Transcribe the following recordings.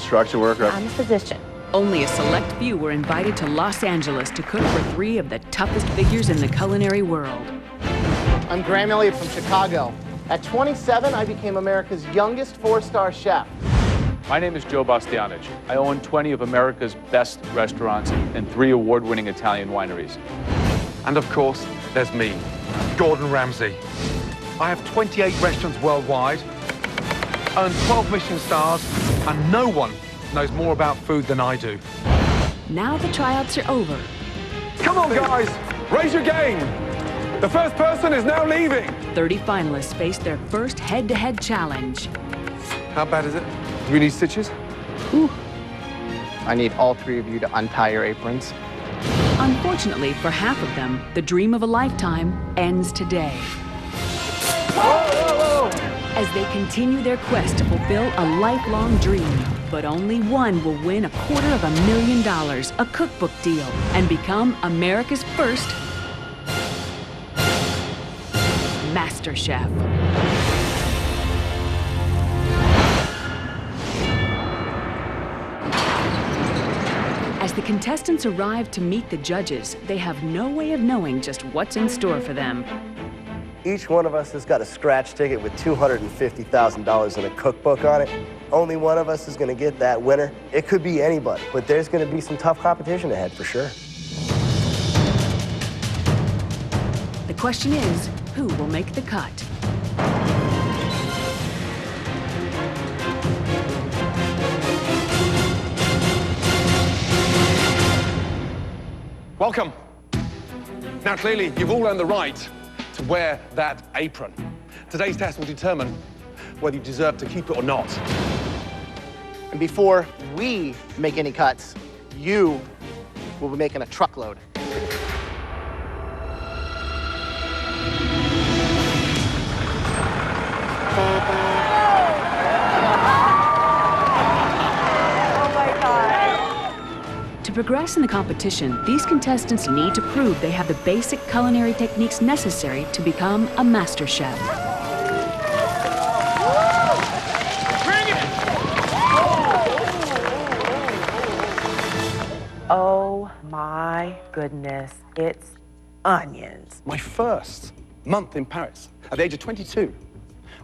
construction worker. I'm a physician. Only a select few were invited to Los Angeles to cook for 3 of the toughest figures in the culinary world. I'm Graham Elliott from Chicago. At 27, I became America's youngest 4-star chef. My name is Joe Bastianich. I own 20 of America's best restaurants and 3 award-winning Italian wineries. And of course, there's me, Gordon Ramsay. I have 28 restaurants worldwide, earned 12 Michelin stars, and no one knows more about food than I do. Now the tryouts are over. Come on, guys, raise your game. The first person is now leaving. 30 finalists face their first head-to-head challenge. How bad is it? Do we need stitches? Ooh. I need all 3 of you to untie your aprons. Unfortunately for half of them, the dream of a lifetime ends today. Whoa! As they continue their quest to fulfill a lifelong dream. But only one will win $250,000, a cookbook deal, and become America's first MasterChef. As the contestants arrive to meet the judges, they have no way of knowing just what's in store for them. Each one of us has got a scratch ticket with $250,000 and a cookbook on it. Only one of us is going to get that winner. It could be anybody, but there's going to be some tough competition ahead for sure. The question is, who will make the cut? Welcome. Now, clearly, you've all earned the right to wear that apron. Today's test will determine whether you deserve to keep it or not. And before we make any cuts, you will be making a truckload. To progress in the competition, these contestants need to prove they have the basic culinary techniques necessary to become a master chef. Bring it! Oh my goodness, it's onions. My first month in Paris, at the age of 22,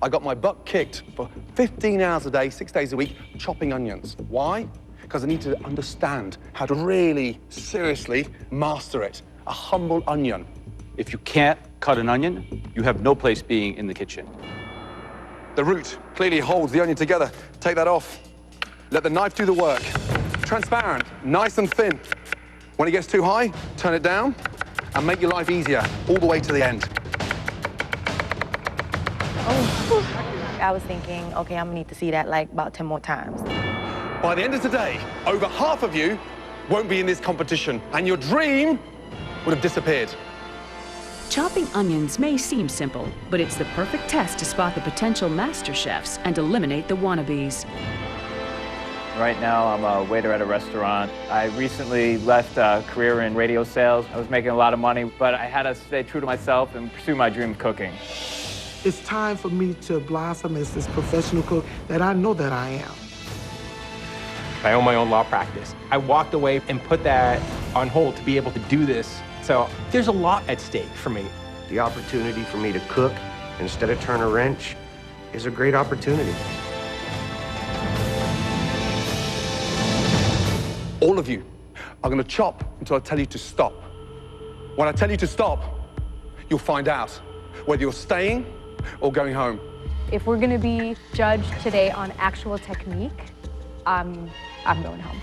I got my butt kicked for 15 hours a day, 6 days a week, chopping onions. Why? Because I need to understand how to really, seriously master it. A humble onion. If you can't cut an onion, you have no place being in the kitchen. The root clearly holds the onion together. Take that off. Let the knife do the work. Transparent, nice and thin. When it gets too high, turn it down and make your life easier all the way to the end. Oh, I was thinking, okay, I'm gonna need to see that like about 10 more times. By the end of today, over half of you won't be in this competition, and your dream would have disappeared. Chopping onions may seem simple, but it's the perfect test to spot the potential master chefs and eliminate the wannabes. Right now, I'm a waiter at a restaurant. I recently left a career in radio sales. I was making a lot of money, but I had to stay true to myself and pursue my dream of cooking. It's time for me to blossom as this professional cook that I know that I am. I own my own law practice. I walked away and put that on hold to be able to do this. So there's a lot at stake for me. The opportunity for me to cook instead of turn a wrench is a great opportunity. All of you are going to chop until I tell you to stop. When I tell you to stop, you'll find out whether you're staying or going home. If we're going to be judged today on actual technique, I'm going home.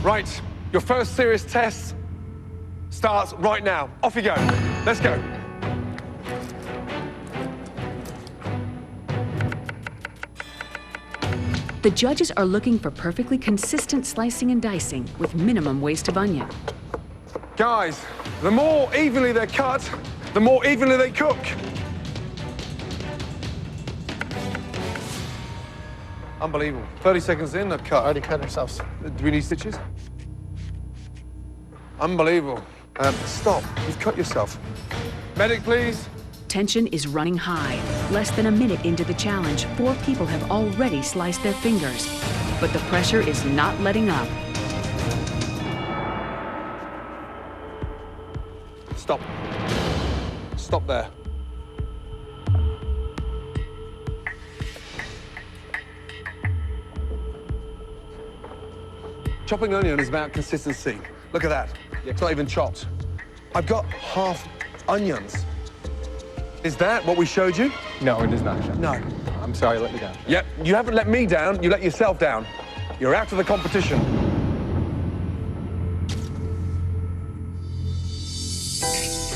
Right, your first serious test starts right now. Off you go. Let's go. The judges are looking for perfectly consistent slicing and dicing with minimum waste of onion. Guys, the more evenly they're cut, the more evenly they cook. Unbelievable. 30 seconds in, they've cut. Already cut ourselves. Do we need stitches? Unbelievable. Stop. You've cut yourself. Medic, please. Tension is running high. Less than a minute into the challenge, 4 people have already sliced their fingers. but the pressure is not letting up. Stop. Stop there. Chopping onion is about consistency. Look at that. It's not even chopped. I've got half onions. Is that what we showed you? No, it is not, Chef. No. I'm sorry I let you down. Yep, you haven't let me down, you let yourself down. You're out of the competition.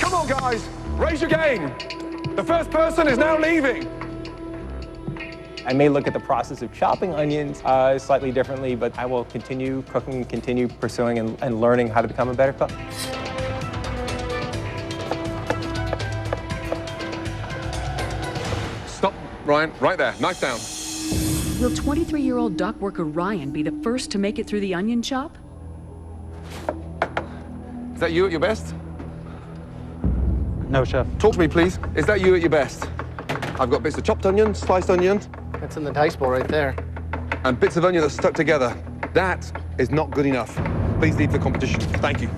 Come on, guys, raise your game. The first person is now leaving. I may look at the process of chopping onions slightly differently, but I will continue cooking, continue pursuing and learning how to become a better cook. Stop, Ryan, right there, knife down. Will 23-year-old dock worker Ryan be the first to make it through the onion chop? Is that you at your best? No, Chef. Talk to me, please. Is that you at your best? I've got bits of chopped onion, sliced onion. That's in the dice bowl right there. And bits of onion that's stuck together. That is not good enough. Please leave the competition. Thank you.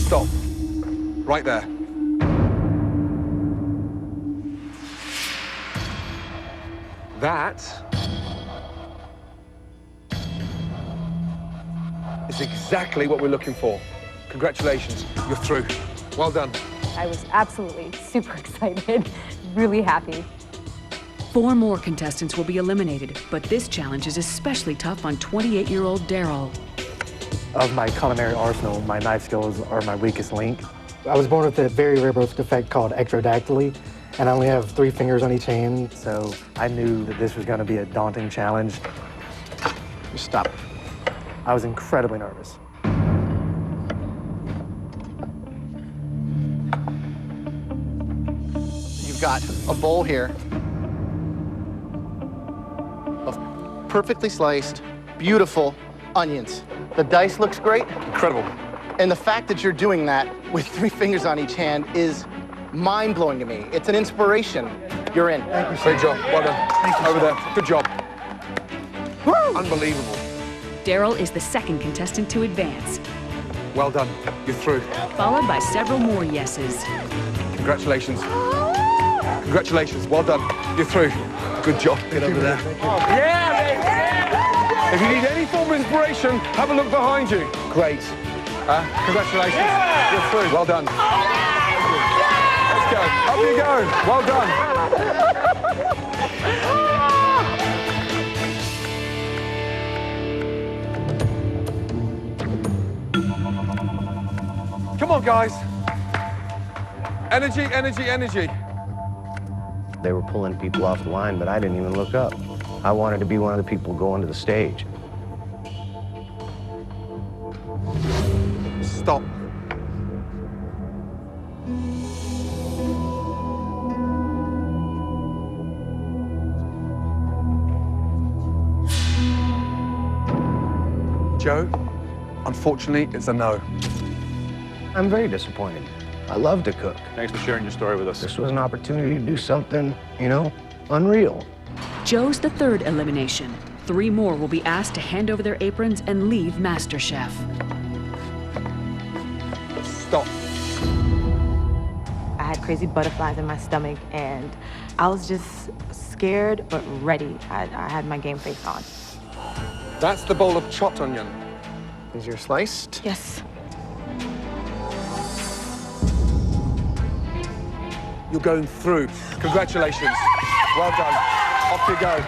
Stop. Right there. That is exactly what we're looking for. Congratulations, you're through. Well done. I was absolutely super excited, really happy. 4 more contestants will be eliminated, but this challenge is especially tough on 28-year-old Daryl. Of my culinary arsenal, my knife skills are my weakest link. I was born with a very rare birth defect called ectrodactyly, and I only have 3 fingers on each hand, so I knew that this was going to be a daunting challenge. Just stop. I was incredibly nervous. You've got a bowl here of perfectly sliced, beautiful onions. The dice looks great. Incredible. And the fact that you're doing that with 3 fingers on each hand is mind-blowing to me. It's an inspiration. You're in. Thank you, Great job. Well done. Thank you, Over sir. there. Good job. Woo! Unbelievable. Daryl is the second contestant to advance, Well done. You're through. followed by several more yeses. Congratulations. Congratulations. Well done. You're through. Good job. Get over there. Yeah, if you need any form of inspiration, have a look behind you. Great. Congratulations. Yeah. You're through. Well done. Let's go. Up you go. Well done. Come on, guys. Energy, energy, energy. They were pulling people off the line, but I didn't even look up. I wanted to be one of the people going to the stage. Stop. Joe, unfortunately, it's a no. I'm very disappointed. I love to cook. Thanks for sharing your story with us. This was an opportunity to do something, you know, unreal. Joe's the 3rd elimination. 3 more will be asked to hand over their aprons and leave MasterChef. Stop. I had crazy butterflies in my stomach, and I was just scared but ready. I had my game face on. That's the bowl of chopped onion. Is your sliced? Yes. You're going through. Congratulations. Well done. Off you go.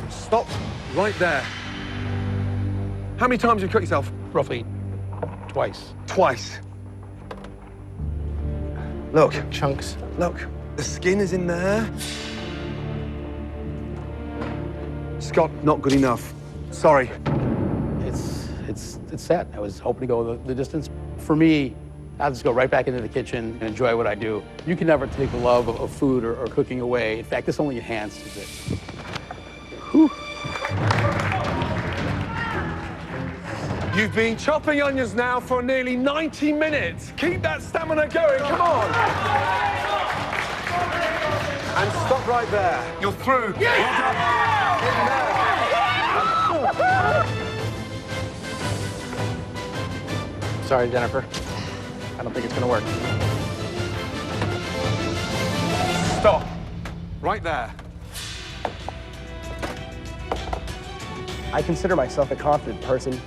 Stop right there. How many times have you cut yourself? Roughly twice. Twice. Look, chunks. Look, the skin is in there. Scott, not good enough. Sorry. It's sad. I was hoping to go the distance. For me, I'll just go right back into the kitchen and enjoy what I do. You can never take the love of food or cooking away. In fact, this only enhances it. Whew. You've been chopping onions now for nearly 90 minutes. Keep that stamina going, come on. And stop right there. You're through. Sorry, Jennifer. I don't think it's gonna work. Stop. Right there. I consider myself a confident person,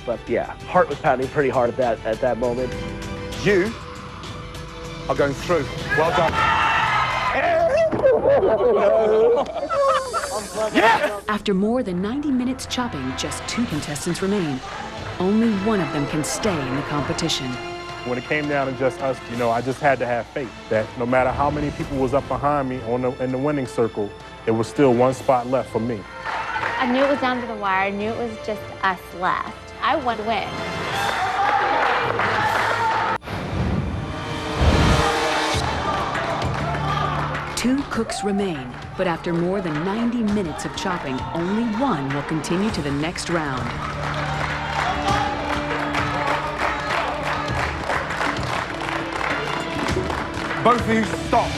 but yeah, heart was pounding pretty hard at that moment. You are going through. Well done. After more than 90 minutes chopping, just 2 contestants remain. Only one of them can stay in the competition. When it came down to just us, you know, I just had to have faith that no matter how many people was up behind me in the winning circle, there was still one spot left for me. I knew it was down to the wire. I knew it was just us left. I want to win. Two cooks remain, but after more than 90 minutes of chopping, only one will continue to the next round. Both of you stop.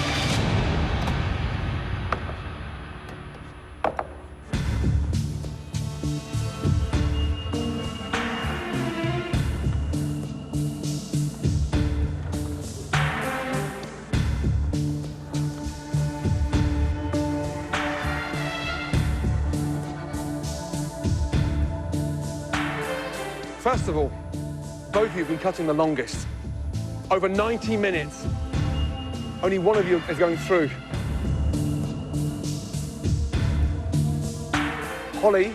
First of all, both of you have been cutting the longest. Over 90 minutes. Only one of you is going through. Holly.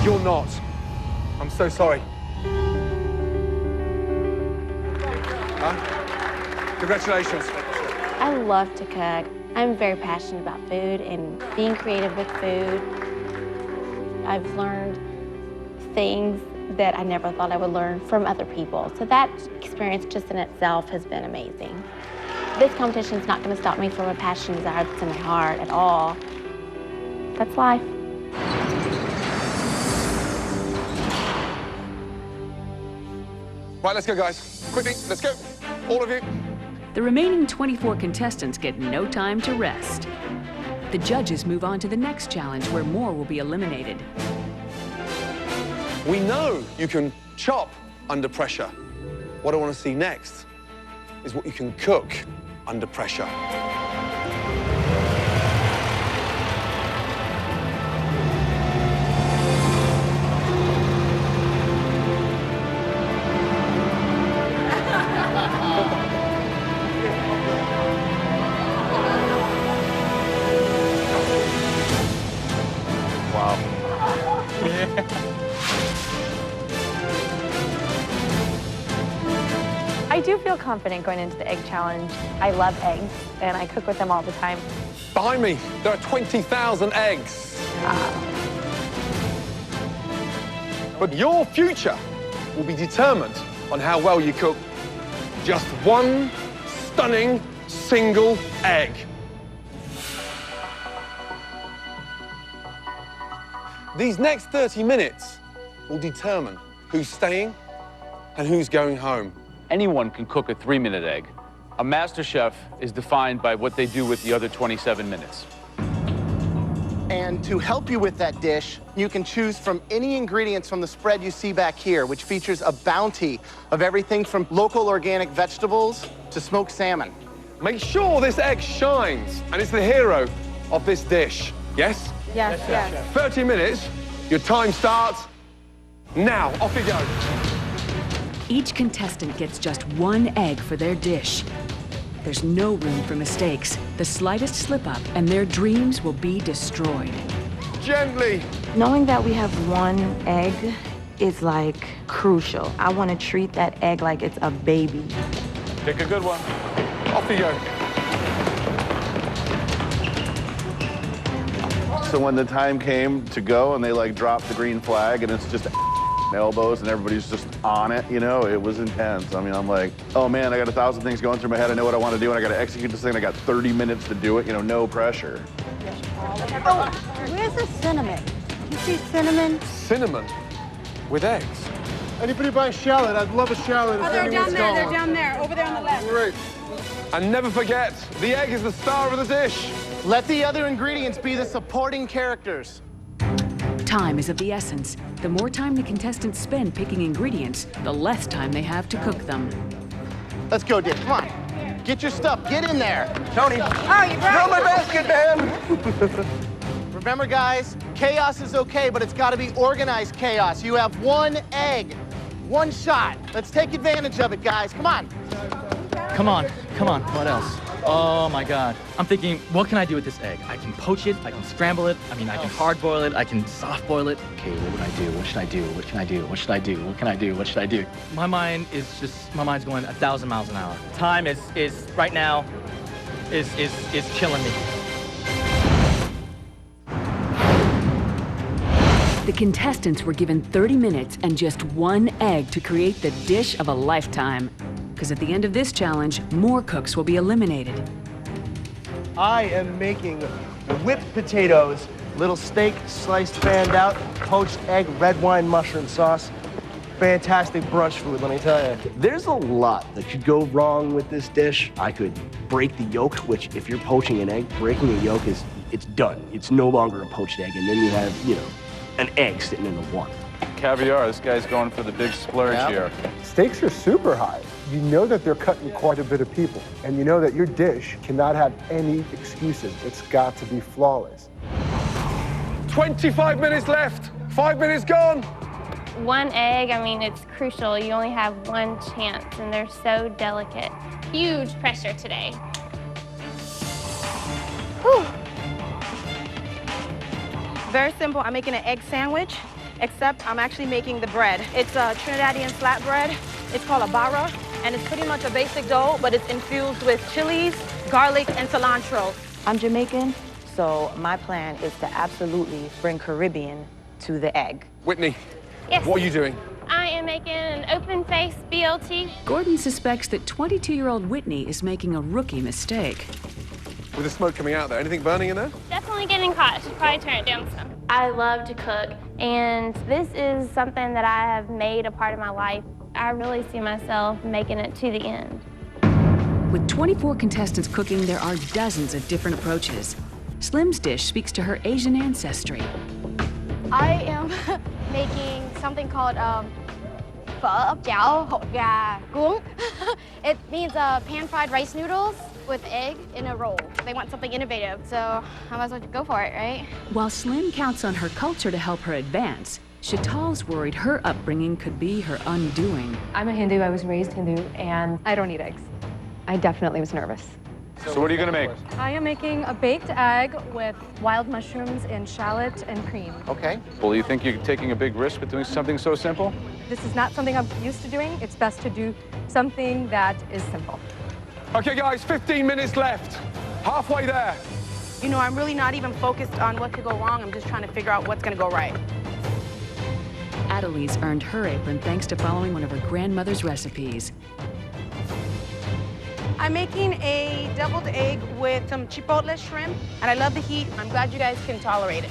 You're not. I'm so sorry. Congratulations. I love to cook. I'm very passionate about food and being creative with food. I've learned things that I never thought I would learn from other people. So that experience just in itself has been amazing. This competition is not going to stop me from a passion and desire that's in my heart at all. That's life. Right, let's go, guys. Quickly, let's go. All of you. The remaining 24 contestants get no time to rest. The judges move on to the next challenge where more will be eliminated. We know you can chop under pressure. What I want to see next is what you can cook under pressure. Wow. I do feel confident going into the egg challenge. I love eggs, and I cook with them all the time. Behind me, there are 20,000 eggs. But your future will be determined on how well you cook just one stunning single egg. These next 30 minutes will determine who's staying and who's going home. Anyone can cook a 3-minute egg. A MasterChef is defined by what they do with the other 27 minutes. And to help you with that dish, you can choose from any ingredients from the spread you see back here, which features a bounty of everything from local organic vegetables to smoked salmon. Make sure this egg shines, and it's the hero of this dish. Yes? Yes, yes. 30 minutes, your time starts now. Off you go. Each contestant gets just one egg for their dish. There's no room for mistakes. The slightest slip-up and their dreams will be destroyed. Gently. Knowing that we have one egg is like crucial. I want to treat that egg like it's a baby. Pick a good one. Off you go. So when the time came to go and they like dropped the green flag and it's just elbows, and everybody's just on it, you know? It was intense. I mean, I'm like, oh man, I got 1,000 things going through my head. I know what I want to do, and I got to execute this thing. I got 30 minutes to do it, you know, no pressure. Oh, where's the cinnamon? You see cinnamon? Cinnamon with eggs. Anybody buy a shallot? I'd love a shallot. Oh, they're down there. They're down there. Over there on the left. Great. And never forget, the egg is the star of the dish. Let the other ingredients be the supporting characters. Time is of the essence. The more time the contestants spend picking ingredients, the less time they have to cook them. Let's go, Dick. Come on. Get your stuff. Get in there. Tony. Oh, you brought my basket, man. Remember, guys, chaos is okay, but it's got to be organized chaos. You have one egg, one shot. Let's take advantage of it, guys. Come on. Come on, what else? Oh my God. I'm thinking, what can I do with this egg? I can poach it, I can scramble it, I can hard boil it, I can soft boil it. Okay, what would I do? What should I do? What can I do? What should I do? What can I do? What should I do? My mind's going 1,000 miles an hour. Time is right now, is killing me. The contestants were given 30 minutes and just one egg to create the dish of a lifetime. Because at the end of this challenge, more cooks will be eliminated. I am making whipped potatoes, little steak sliced fanned out, poached egg, red wine mushroom sauce. Fantastic brunch food, let me tell you. There's a lot that could go wrong with this dish. I could break the yolk, which if you're poaching an egg, breaking a yolk it's done. It's no longer a poached egg, and then you have, you know, an egg sitting in the water. Caviar, this guy's going for the big splurge here. Stakes are super high. You know that they're cutting quite a bit of people, and you know that your dish cannot have any excuses. It's got to be flawless. 25 minutes left. 5 minutes gone. One egg, I mean, it's crucial. You only have one chance, and they're so delicate. Huge pressure today. Whew. Very simple. I'm making an egg sandwich, except I'm actually making the bread. It's a Trinidadian flatbread. It's called a barra, and it's pretty much a basic dough, but it's infused with chilies, garlic, and cilantro. I'm Jamaican, so my plan is to absolutely bring Caribbean to the egg. Whitney, yes. What are you doing? I am making an open-faced BLT. Gordon suspects that 22-year-old Whitney is making a rookie mistake. With the smoke coming out there, anything burning in there? Definitely getting hot. Should probably turn it down some. I love to cook, and this is something that I have made a part of my life. I really see myself making it to the end. With 24 contestants cooking, there are dozens of different approaches. Slim's dish speaks to her Asian ancestry. I am making something called phở cháo hột gà cuống. It means pan-fried rice noodles with egg in a roll. They want something innovative, so I might as well go for it, right? While Slim counts on her culture to help her advance, Shatal's worried her upbringing could be her undoing. I'm a Hindu, I was raised Hindu, and I don't eat eggs. I definitely was nervous. So what are you gonna make? I am making a baked egg with wild mushrooms and shallot and cream. Okay. Well, you think you're taking a big risk with doing something so simple? This is not something I'm used to doing. It's best to do something that is simple. Okay, guys, 15 minutes left. Halfway there. You know, I'm really not even focused on what could go wrong. I'm just trying to figure out what's gonna go right. Adelise earned her apron thanks to following one of her grandmother's recipes. I'm making a deviled egg with some chipotle shrimp, and I love the heat. I'm glad you guys can tolerate it.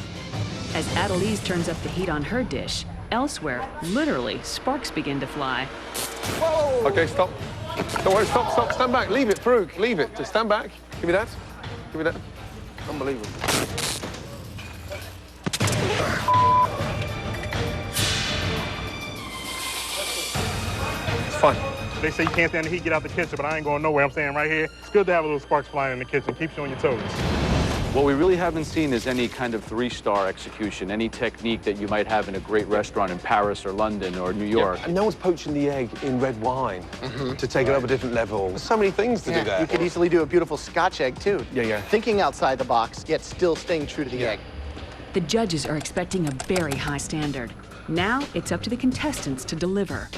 As Adelise turns up the heat on her dish, elsewhere, literally, sparks begin to fly. Whoa! Okay, stop. Don't worry, stop, stand back. Leave it, Farouk, leave it. Just stand back. Give me that. Give me that. Unbelievable. It's fine. They say you can't stand the heat, get out the kitchen, but I ain't going nowhere. I'm staying right here. It's good to have a little sparks flying in the kitchen. Keeps you on your toes. What we really haven't seen is any kind of 3-star execution, any technique that you might have in a great restaurant in Paris or London or New York. Yeah, and no one's poaching the egg in red wine to take it up a different level. There's so many things to do there. You could easily do a beautiful Scotch egg, too. Yeah. Thinking outside the box, yet still staying true to the egg. The judges are expecting a very high standard. Now it's up to the contestants to deliver.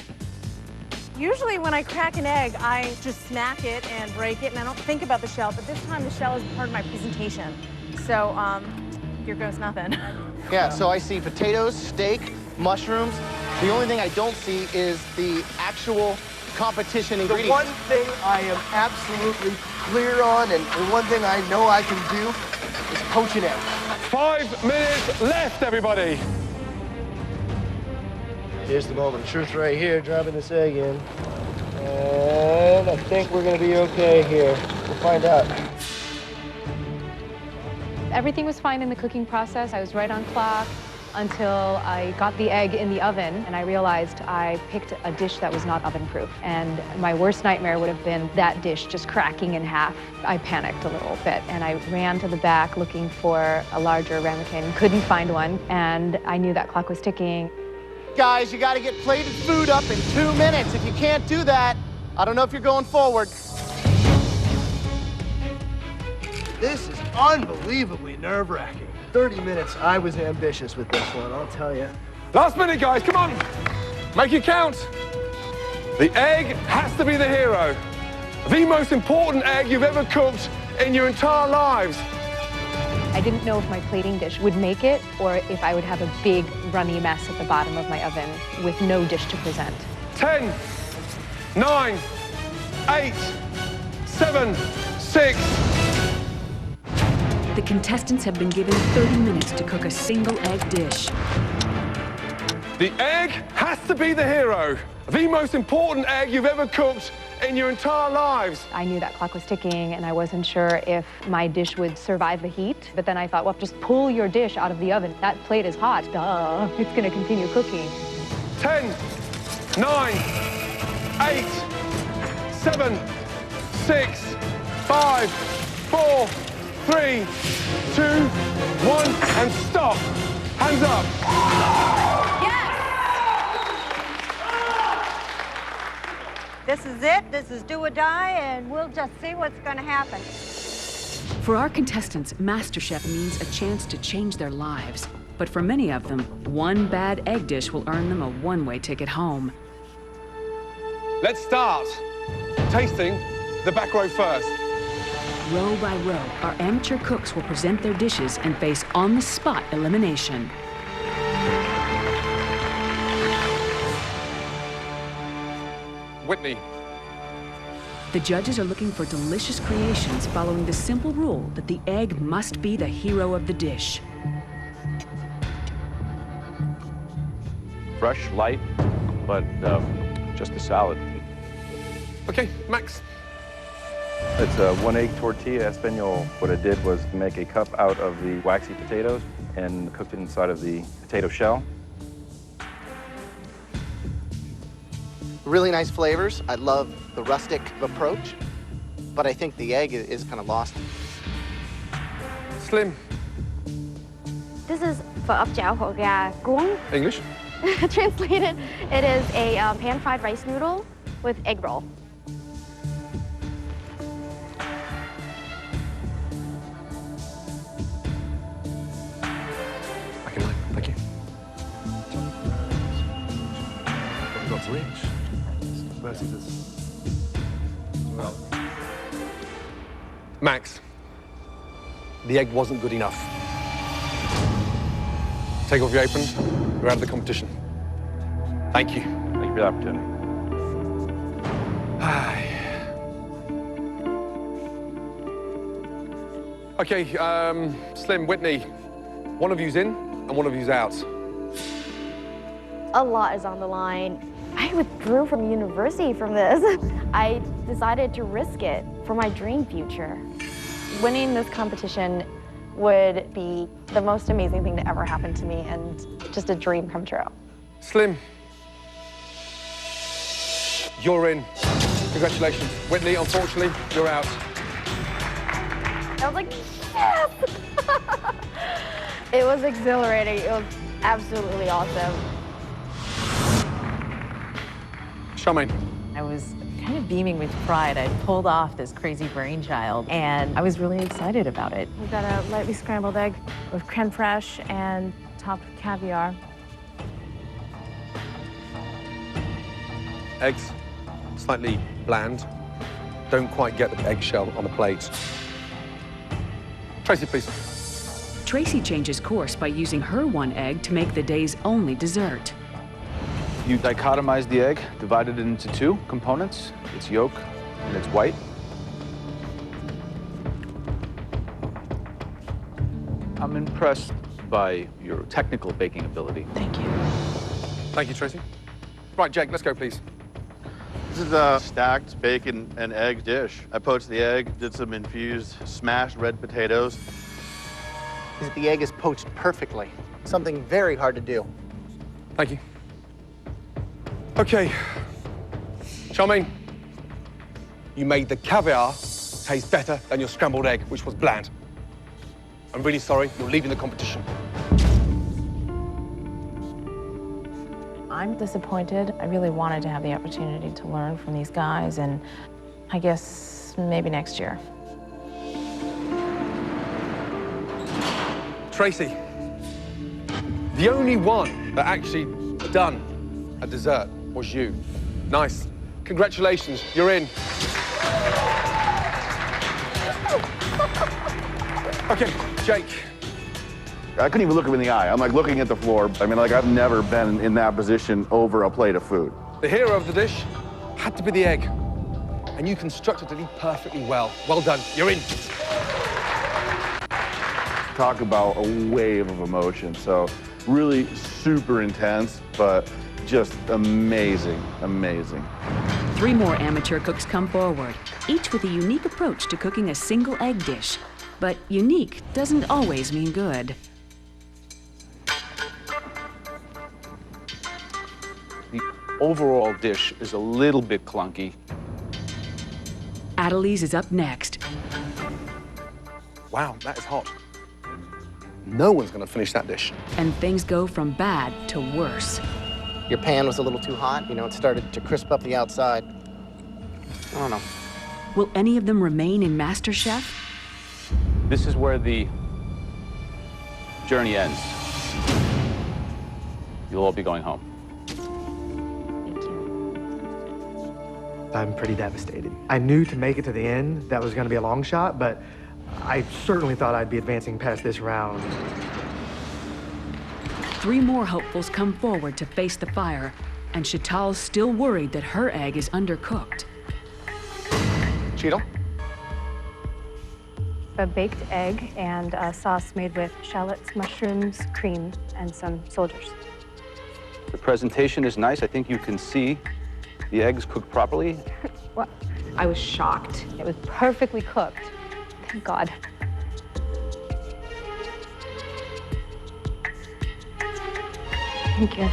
Usually when I crack an egg, I just smack it and break it, and I don't think about the shell, but this time the shell is part of my presentation. So, here goes nothing. Yeah, so I see potatoes, steak, mushrooms, The only thing I don't see is the actual competition ingredients. The one thing I am absolutely clear on, and the one thing I know I can do, is poach an egg. 5 minutes left, everybody. Here's the moment of truth right here, dropping this egg in. And I think we're gonna be okay here. We'll find out. Everything was fine in the cooking process. I was right on clock until I got the egg in the oven and I realized I picked a dish that was not oven-proof. And my worst nightmare would have been that dish just cracking in half. I panicked a little bit and I ran to the back looking for a larger ramekin. Couldn't find one, and I knew that clock was ticking. Guys, you gotta get plated food up in 2 minutes. If you can't do that, I don't know if you're going forward. This is unbelievably nerve-wracking. 30 minutes, I was ambitious with this one, I'll tell you. Last minute, guys, come on. Make it count. The egg has to be the hero. The most important egg you've ever cooked in your entire lives. I didn't know if my plating dish would make it or if I would have a big runny mess at the bottom of my oven with no dish to present. 10, 9, 8, 7, 6. The contestants have been given 30 minutes to cook a single egg dish. The egg has to be the hero. The most important egg you've ever cooked in your entire lives. I knew that clock was ticking and I wasn't sure if my dish would survive the heat. But then I thought, well, just pull your dish out of the oven. That plate is hot. Duh, it's gonna continue cooking. 10, 9, 8, 7, 6, 5, 4, 3, 2, 1, and stop. Hands up. This is it. This is do or die, and we'll just see what's going to happen. For our contestants, MasterChef means a chance to change their lives. But for many of them, one bad egg dish will earn them a one-way ticket home. Let's start. Tasting the back row first. Row by row, our amateur cooks will present their dishes and face on-the-spot elimination. Whitney. The judges are looking for delicious creations following the simple rule that the egg must be the hero of the dish. Fresh, light, but just a salad. Okay, Max. It's a 1-egg tortilla español. What I did was make a cup out of the waxy potatoes and cooked it inside of the potato shell. Really nice flavors. I love the rustic approach, but I think the egg is kind of lost. Slim. This is phở ốc chảo hột gà cuống. English. Translated, it is a pan-fried rice noodle with egg roll. Back in line, thank you. God's rich. Mercy this. Well. Max, the egg wasn't good enough. Take off your apron. You're out of the competition. Thank you. Thank you for the opportunity. Okay, Slim, Whitney, one of you's in and one of you's out. A lot is on the line. I withdrew from university from this. I decided to risk it for my dream future. Winning this competition would be the most amazing thing to ever happen to me and just a dream come true. Slim, you're in. Congratulations. Whitney, unfortunately, you're out. I was like, yes! It was exhilarating. It was absolutely awesome. Charmaine. I was kind of beaming with pride. I pulled off this crazy brainchild, and I was really excited about it. We've got a lightly scrambled egg with creme fraiche and topped with caviar. Eggs, slightly bland. Don't quite get the eggshell on the plate. Tracy, please. Tracy changes course by using her one egg to make the day's only dessert. You dichotomize the egg, divide it into two components, its yolk and its white. I'm impressed by your technical baking ability. Thank you. Thank you, Tracy. Right, Jake, let's go, please. This is a stacked bacon and egg dish. I poached the egg, did some infused smashed red potatoes. The egg is poached perfectly. Something very hard to do. Thank you. Okay. Charmaine, you made the caviar taste better than your scrambled egg, which was bland. I'm really sorry, you're leaving the competition. I'm disappointed. I really wanted to have the opportunity to learn from these guys, and I guess maybe next year. Tracy, the only one that actually done a dessert was you. Nice. Congratulations, you're in. Okay, Jake. I couldn't even look him in the eye. I'm like looking at the floor. I mean, like I've never been in that position over a plate of food. The hero of the dish had to be the egg, and you constructed it perfectly well. Well done, you're in. Talk about a wave of emotion. So really super intense, but just amazing, amazing. 3 more amateur cooks come forward, each with a unique approach to cooking a single egg dish. But unique doesn't always mean good. The overall dish is a little bit clunky. Adelise is up next. Wow, that is hot. No one's gonna finish that dish. And things go from bad to worse. Your pan was a little too hot. You know, it started to crisp up the outside. I don't know. Will any of them remain in MasterChef? This is where the journey ends. You'll all be going home. I'm pretty devastated. I knew to make it to the end, that was going to be a long shot, but I certainly thought I'd be advancing past this round. 3 more hopefuls come forward to face the fire, and Chantal's still worried that her egg is undercooked. Cheeto? A baked egg and a sauce made with shallots, mushrooms, cream, and some soldiers. The presentation is nice. I think you can see the eggs cooked properly. Well, I was shocked. It was perfectly cooked. Thank God. Thank you.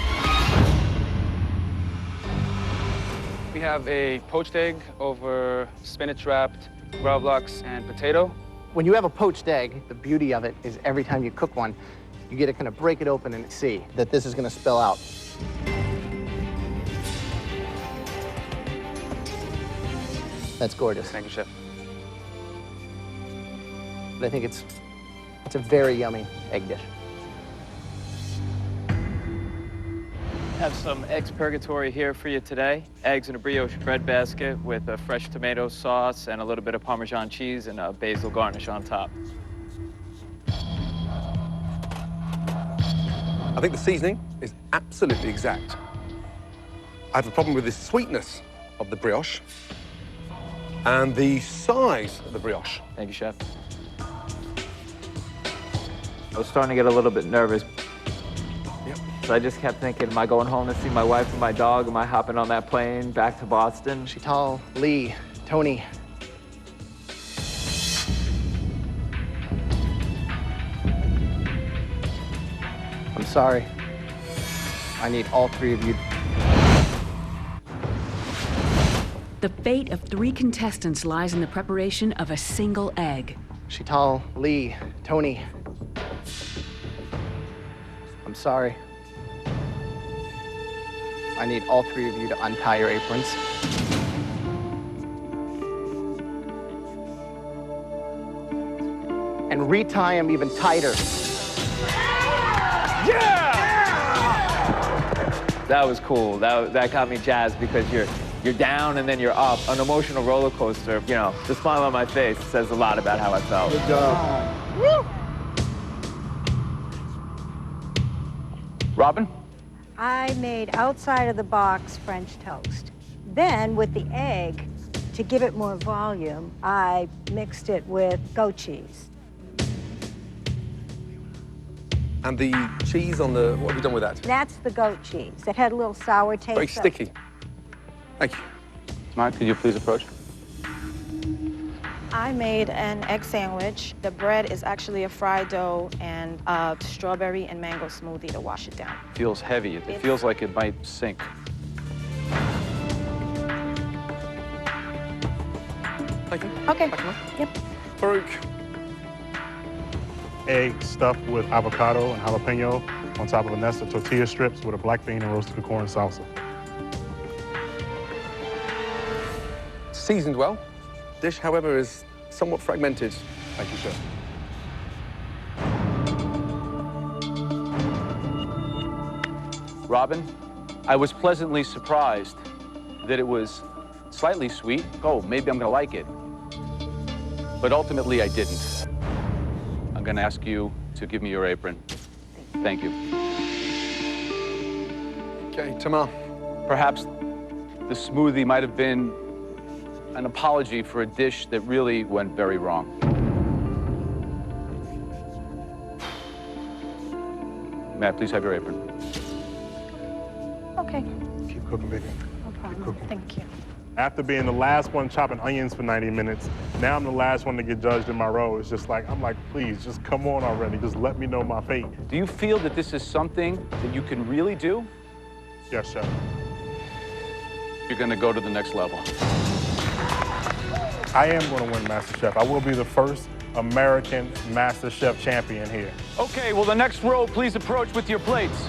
We have a poached egg over spinach wrapped gravlax and potato. When you have a poached egg, the beauty of it is every time you cook one, you get to kind of break it open and see that this is going to spill out. That's gorgeous. Thank you, Chef. But I think it's a very yummy egg dish. Have some eggs purgatory here for you today. Eggs in a brioche bread basket with a fresh tomato sauce and a little bit of Parmesan cheese and a basil garnish on top. I think the seasoning is absolutely exact. I have a problem with the sweetness of the brioche and the size of the brioche. Thank you, Chef. I was starting to get a little bit nervous. So I just kept thinking, am I going home to see my wife and my dog? Am I hopping on that plane back to Boston? Chantal, Lee, Tony. I'm sorry. I need all 3 of you. The fate of 3 contestants lies in the preparation of a single egg. Chantal, Lee, Tony. I'm sorry. I need all 3 of you to untie your aprons. And retie them even tighter. Yeah! That was cool. That got me jazzed because you're down and then you're up. An emotional roller coaster. You know, the smile on my face says a lot about how I felt. Good job. Woo! Robin? I made outside of the box French toast. Then with the egg, to give it more volume, I mixed it with goat cheese. And the cheese on the, what have you done with that? That's the goat cheese. It had a little sour taste. Very sticky. Thank you. Mark, could you please approach? I made an egg sandwich. The bread is actually a fried dough and a strawberry and mango smoothie to wash it down. Feels heavy. It feels like it might sink. Thank you. Okay. Yep. Farouk. Egg stuffed with avocado and jalapeno on top of a nest of tortilla strips with a black bean and roasted corn salsa. Seasoned well. Dish, however, is somewhat fragmented. Thank you, chef. Robin, I was pleasantly surprised that it was slightly sweet. Oh, maybe I'm gonna like it. But ultimately, I didn't. I'm gonna ask you to give me your apron. Thank you. Okay, Tamar. Perhaps the smoothie might have been an apology for a dish that really went very wrong. May I please have your apron? Okay. Keep cooking, baby. No problem. Thank you. After being the last one chopping onions for 90 minutes, now I'm the last one to get judged in my role. It's just like, I'm like, please, just come on already. Just let me know my fate. Do you feel that this is something that you can really do? Yes, chef. You're gonna go to the next level. I am going to win MasterChef. I will be the first American MasterChef champion here. Okay, well, the next row, please approach with your plates.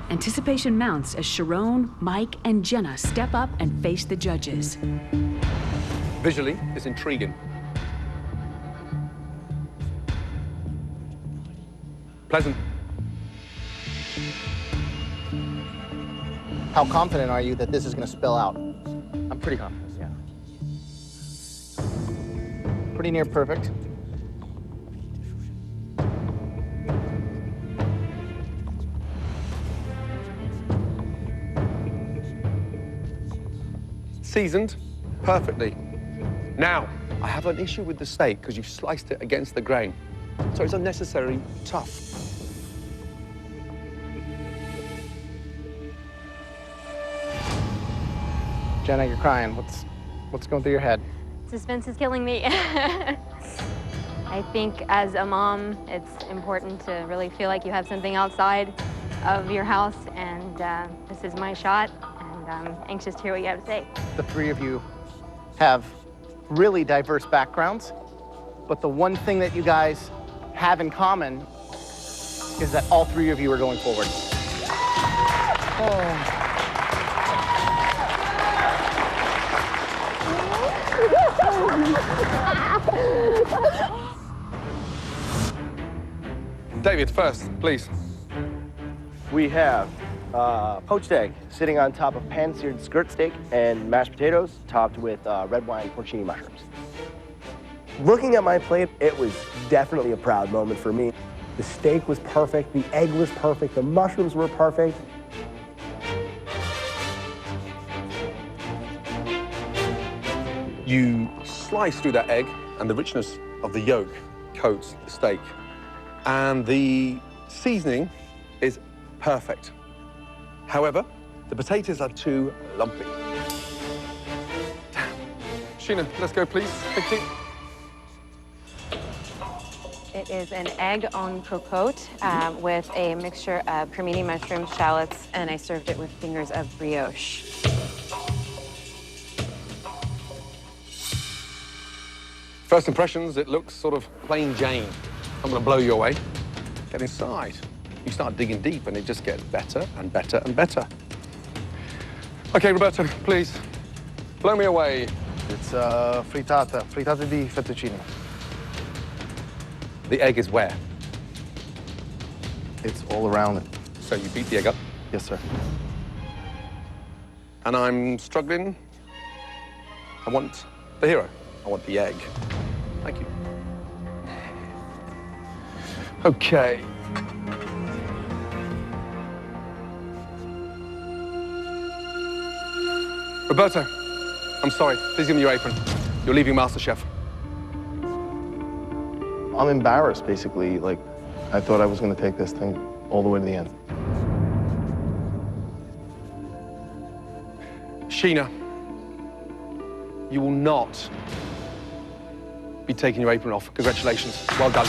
Anticipation mounts as Sharon, Mike, and Jenna step up and face the judges. Visually, it's intriguing. Pleasant. How confident are you that this is going to spill out? I'm pretty confident, yeah. Pretty near perfect. Seasoned perfectly. Now, I have an issue with the steak because you've sliced it against the grain. So it's unnecessarily tough. Jenna, you're crying. What's going through your head? Suspense is killing me. I think as a mom, it's important to really feel like you have something outside of your house, and this is my shot, and I'm anxious to hear what you have to say. The three of you have really diverse backgrounds, but the one thing that you guys have in common is that all three of you are going forward. Oh. David, first, please. We have poached egg sitting on top of pan-seared skirt steak and mashed potatoes topped with red wine porcini mushrooms. Looking at my plate, it was definitely a proud moment for me. The steak was perfect, the egg was perfect, the mushrooms were perfect. You slice through that egg, and the richness of the yolk coats the steak. And the seasoning is perfect. However, the potatoes are too lumpy. Damn. Sheena, let's go, please. Thank you. It is an egg en cocotte with a mixture of cremini mushrooms, shallots, and I served it with fingers of brioche. First impressions, it looks sort of plain Jane. I'm gonna blow you away. Get inside. You start digging deep and it just gets better and better and better. Okay, Roberto, please, blow me away. It's frittata di fettuccine. The egg is where? It's all around it. So you beat the egg up? Yes, sir. And I'm struggling. I want the hero. I want the egg. Thank you. Okay. Roberto, I'm sorry. Please give me your apron. You're leaving MasterChef. I'm embarrassed, basically. Like, I thought I was going to take this thing all the way to the end. Sheena, you will not be taking your apron off. Congratulations. Well done.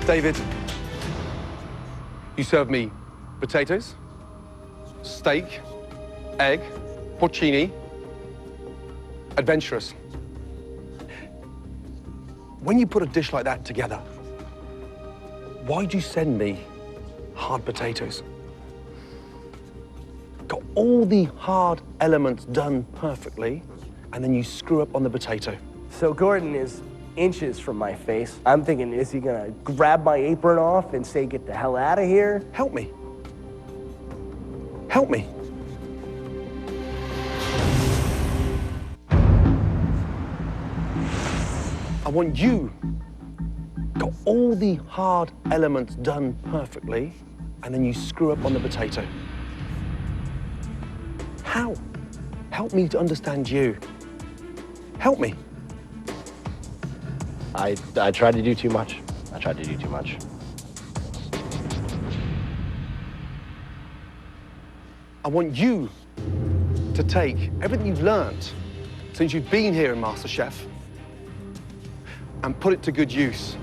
David, you served me potatoes, steak, egg, porcini, adventurous. When you put a dish like that together, why'd you send me hard potatoes? Got all the hard elements done perfectly, and then you screw up on the potato. So Gordon is inches from my face. I'm thinking, is he gonna grab my apron off and say, get the hell out of here? Help me. Help me. I want you. Got all the hard elements done perfectly, and then you screw up on the potato. How? Help me to understand you. Help me. I tried to do too much. I tried to do too much. I want you to take everything you've learned since you've been here in MasterChef and put it to good use.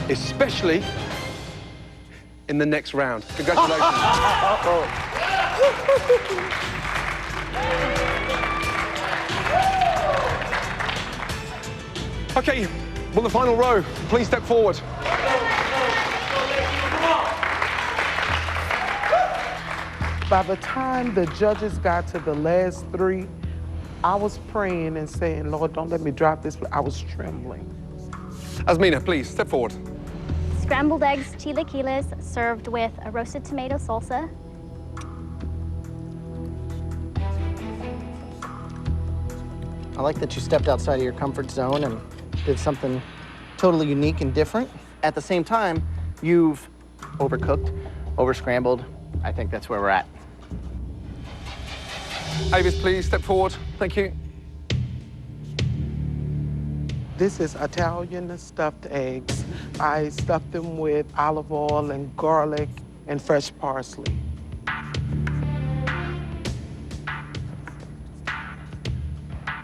Especially in the next round. Congratulations. Okay, well, the final row, please step forward. By the time the judges got to the last three, I was praying and saying, Lord, don't let me drop this. I was trembling. Asmina, please, step forward. Scrambled eggs chilaquiles served with a roasted tomato salsa. I like that you stepped outside of your comfort zone and did something totally unique and different. At the same time, you've overcooked, over-scrambled. I think that's where we're at. Avis, please step forward. Thank you. This is Italian stuffed eggs. I stuffed them with olive oil and garlic and fresh parsley.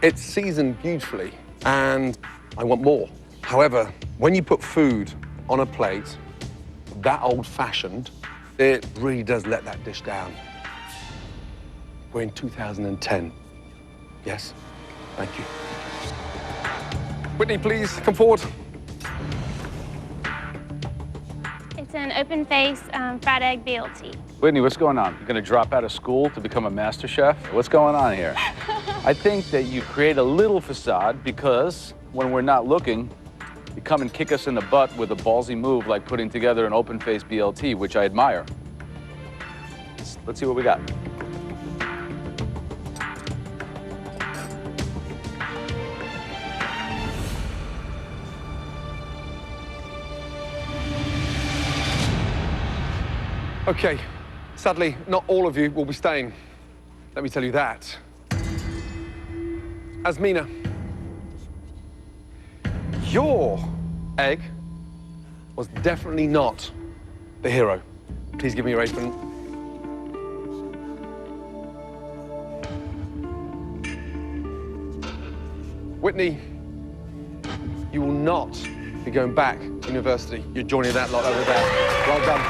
It's seasoned beautifully, and I want more. However, when you put food on a plate, that old-fashioned, it really does let that dish down. We're in 2010. Yes? Thank you. Whitney, please come forward. It's an open-face fried egg BLT. Whitney, what's going on? You're gonna drop out of school to become a master chef? What's going on here? I think that you create a little facade because when we're not looking, you come and kick us in the butt with a ballsy move like putting together an open-face BLT, which I admire. Let's see what we got. Okay, sadly, not all of you will be staying. Let me tell you that. Asmina, your egg was definitely not the hero. Please give me your apron. Whitney, you will not be going back to university. You're joining that lot over there. Well done.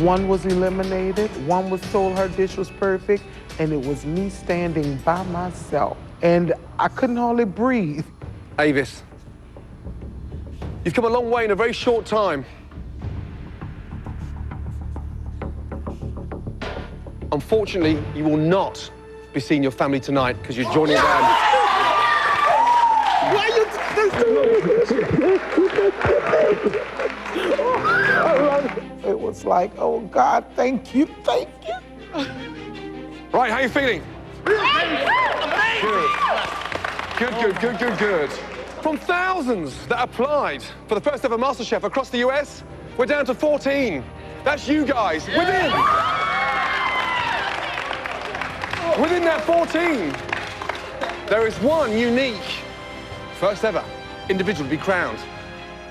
One was eliminated, one was told her dish was perfect, and it was me standing by myself. And I couldn't hardly breathe. Avis, you've come a long way in a very short time. Unfortunately, you will not be seeing your family tonight because you're joining them. Why you do this to me? It was like, oh God, thank you, thank you. Right, how you feeling? Good. Good. From thousands that applied for the first ever MasterChef across the US, we're down to 14. That's you guys. Within that 14, there is one unique, first ever individual to be crowned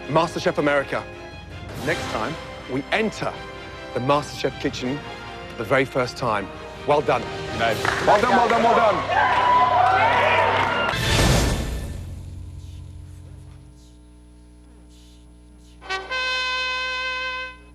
MasterChef America. Next time, we enter the MasterChef kitchen for the very first time. Well done. Nice. Well done, well done, well done.